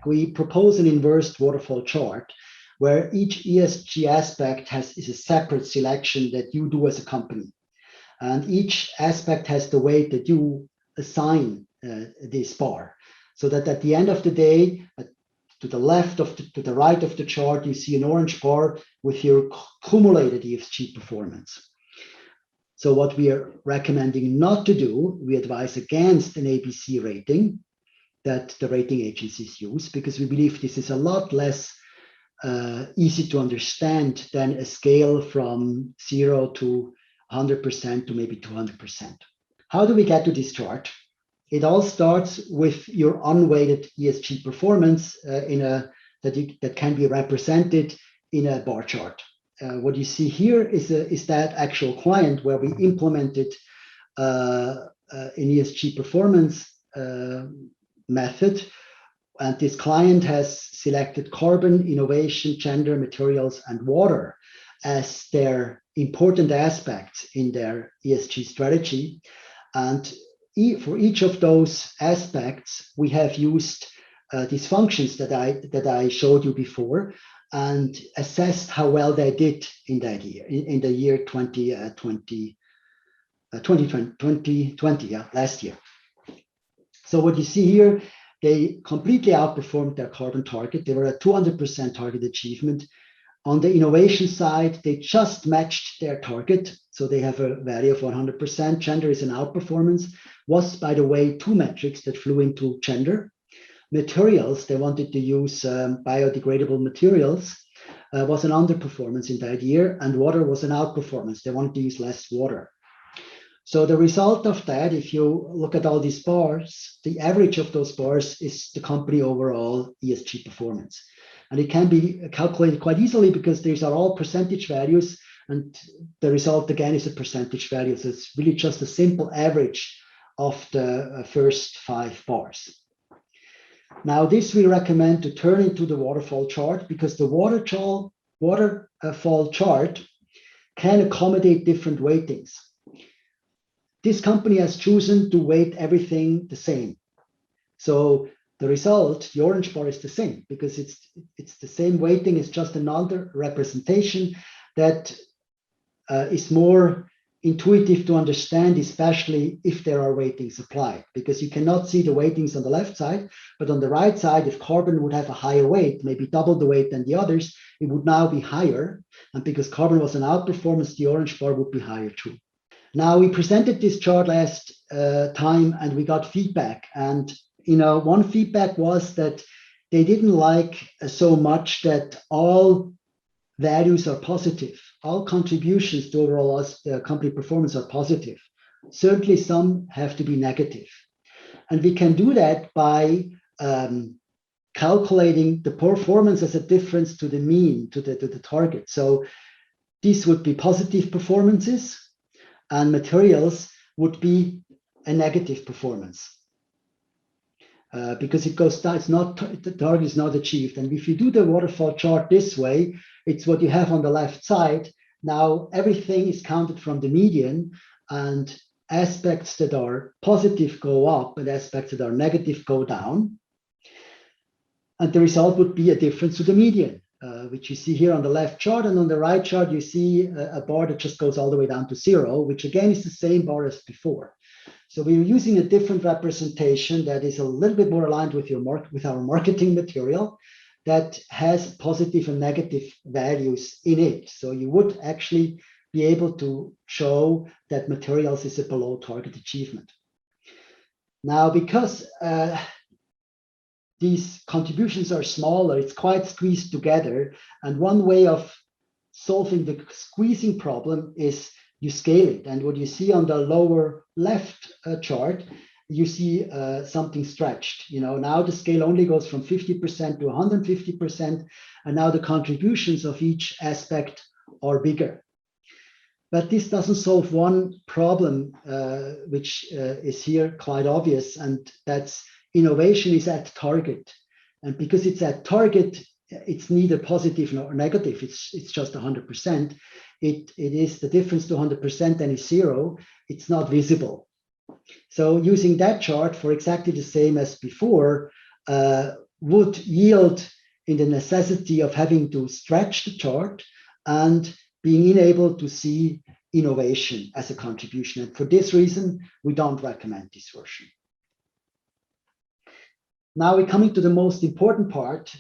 we propose an inverse waterfall chart where each ESG aspect is a separate selection that you do as a company. And each aspect has the weight that you assign this bar. So that at the end of the day, to the right of the chart, you see an orange bar with your cumulated ESG performance. So what we are recommending not to do, we advise against an ABC rating that the rating agencies use, because we believe this is a lot less easy to understand than a scale from 0 to 100% to maybe 200%. How do we get to this chart? It all starts with your unweighted ESG performance that can be represented in a bar chart. What you see here is that actual client where we implemented an ESG performance method. And this client has selected carbon, innovation, gender, materials, and water as their important aspects in their ESG strategy. And for each of those aspects, we have used these functions that I showed you before and assessed how well they did in that year, in the year 2020, last year. So what you see here, they completely outperformed their carbon target. They were at 200% target achievement. On the innovation side, they just matched their target. So they have a value of 100%. Gender is an outperformance. Was, by the way, 2 metrics that flew into gender. Materials, they wanted to use biodegradable materials, was an underperformance in that year. And water was an outperformance. They wanted to use less water. So the result of that, if you look at all these bars, the average of those bars is the company overall ESG performance. And it can be calculated quite easily because these are all percentage values. And the result, again, is a percentage value. So it's really just a simple average of the first 5 bars. Now, this we recommend to turn into the waterfall chart because the waterfall chart can accommodate different weightings. This company has chosen to weight everything the same. So the result, the orange bar, is the same because it's the same weighting. It's just another representation that is more intuitive to understand, especially if there are weightings applied, because you cannot see the weightings on the left side, but on the right side, if carbon would have a higher weight, maybe double the weight than the others, it would now be higher. And because carbon was an outperformance, the orange bar would be higher too. Now, we presented this chart last time and we got feedback. And, one feedback was that they didn't like so much that all values are positive. All contributions to overall company performance are positive. Certainly some have to be negative. And we can do that by calculating the performance as a difference to the mean, to the target. So these would be positive performances and materials would be a negative performance. Because it goes down, the target is not achieved. And if you do the waterfall chart this way, it's what you have on the left side. Now, everything is counted from the median, and aspects that are positive go up, and aspects that are negative go down. And the result would be a difference to the median, which you see here on the left chart. And on the right chart, you see a bar that just goes all the way down to 0, which again is the same bar as before. So we're using a different representation that is a little bit more aligned with our marketing material that has positive and negative values in it. So you would actually be able to show that materials is a below target achievement. Now, because these contributions are smaller, it's quite squeezed together. And one way of solving the squeezing problem is you scale it. And what you see on the lower left chart, you see something stretched. Now the scale only goes from 50% to 150%, and now the contributions of each aspect are bigger. But this doesn't solve one problem, which is here quite obvious, and that's innovation is at target. And because it's at target, it's neither positive nor negative. It's just 100%. It is the difference to 100% and is 0. It's not visible. So using that chart for exactly the same as before, would yield in the necessity of having to stretch the chart and being unable to see innovation as a contribution. And for this reason, we don't recommend this version. Now we're coming to the most important part,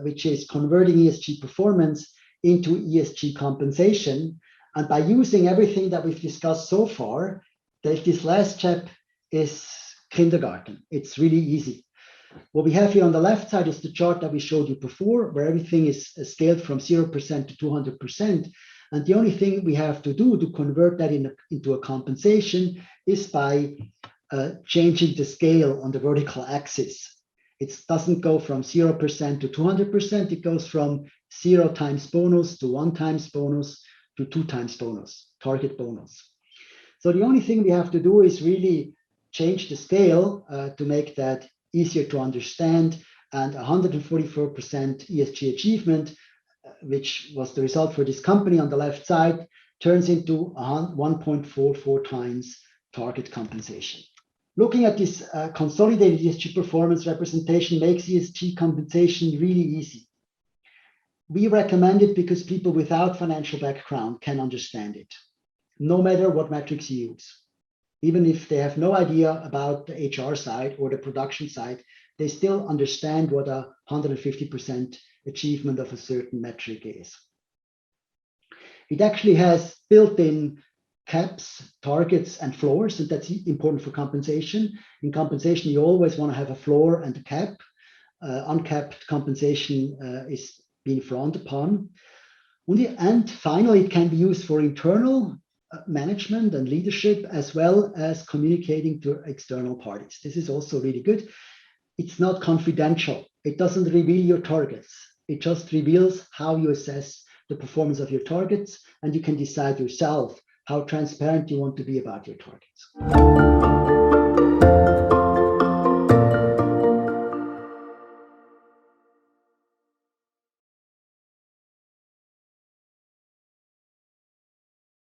which is converting ESG performance into ESG compensation. And by using everything that we've discussed so far, this last step is kindergarten. It's really easy. What we have here on the left side is the chart that we showed you before, where everything is scaled from 0% to 200%. And the only thing we have to do to convert that into a compensation is by changing the scale on the vertical axis. It doesn't go from 0% to 200%. It goes from 0 times bonus to 1 times bonus to 2 times bonus, target bonus. So the only thing we have to do is really change the scale to make that easier to understand. And 144% ESG achievement, which was the result for this company on the left side, turns into 1.44 times target compensation. Looking at this consolidated ESG performance representation makes ESG compensation really easy. We recommend it because people without financial background can understand it, no matter what metrics you use. Even if they have no idea about the HR side or the production side, they still understand what a 150% achievement of a certain metric is. It actually has built-in caps, targets, and floors, and that's important for compensation. In compensation, you always want to have a floor and a cap. Uncapped compensation is being frowned upon. And finally, it can be used for internal management and leadership, as well as communicating to external parties. This is also really good. It's not confidential. It doesn't reveal your targets. It just reveals how you assess the performance of your targets, and you can decide yourself how transparent you want to be about your targets.